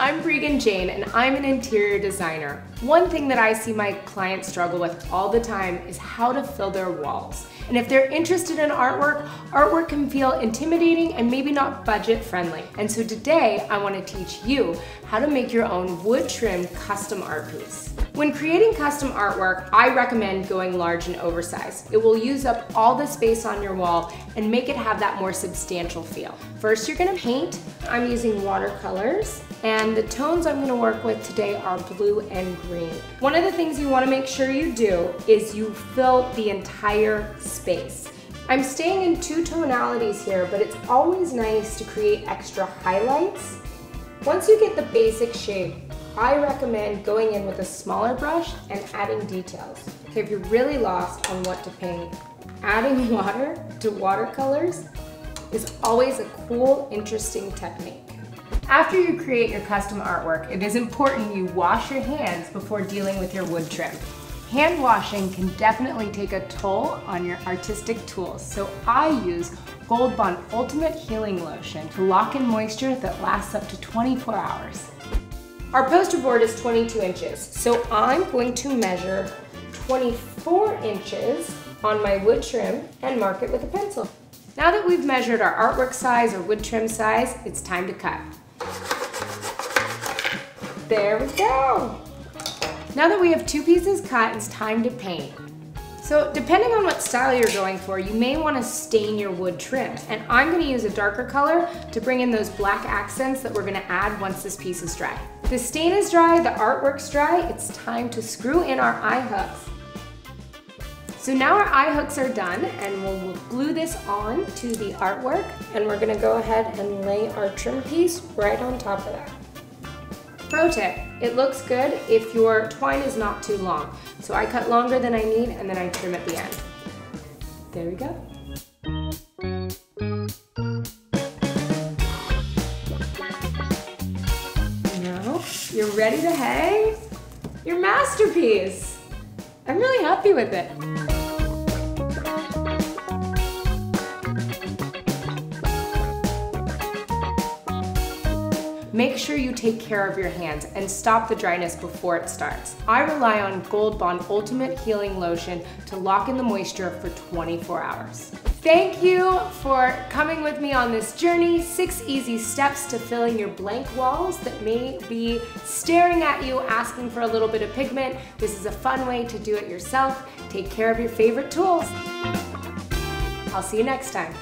I'm Breegan Jane and I'm an interior designer. One thing that I see my clients struggle with all the time is how to fill their walls. And if they're interested in artwork, artwork can feel intimidating and maybe not budget friendly. And so today I want to teach you how to make your own wood trim custom art piece. When creating custom artwork, I recommend going large and oversized. It will use up all the space on your wall and make it have that more substantial feel. First, you're gonna paint. I'm using watercolors, and the tones I'm gonna work with today are blue and green. One of the things you wanna make sure you do is you fill the entire space. I'm staying in two tonalities here, but it's always nice to create extra highlights. Once you get the basic shape, I recommend going in with a smaller brush and adding details. Okay, if you're really lost on what to paint, adding water to watercolors is always a cool, interesting technique. After you create your custom artwork, it is important you wash your hands before dealing with your wood trim. Hand washing can definitely take a toll on your artistic tools, so I use Gold Bond Ultimate Healing Lotion to lock in moisture that lasts up to 24 hours. Our poster board is 22 inches, so I'm going to measure 24 inches on my wood trim and mark it with a pencil. Now that we've measured our artwork size or wood trim size, it's time to cut. There we go. Now that we have two pieces cut, it's time to paint. So depending on what style you're going for, you may want to stain your wood trim. And I'm going to use a darker color to bring in those black accents that we're going to add once this piece is dry. The stain is dry, the artwork's dry, it's time to screw in our eye hooks. So now our eye hooks are done, and we'll glue this on to the artwork, and we're going to go ahead and lay our trim piece right on top of that. Pro tip, it looks good if your twine is not too long. So I cut longer than I need and then I trim at the end. There we go. Now you're ready to hang your masterpiece. I'm really happy with it. Make sure you take care of your hands and stop the dryness before it starts. I rely on Gold Bond Ultimate Healing Lotion to lock in the moisture for 24 hours. Thank you for coming with me on this journey. 6 easy steps to filling your blank walls that may be staring at you asking for a little bit of pigment. This is a fun way to do it yourself. Take care of your favorite tools. I'll see you next time.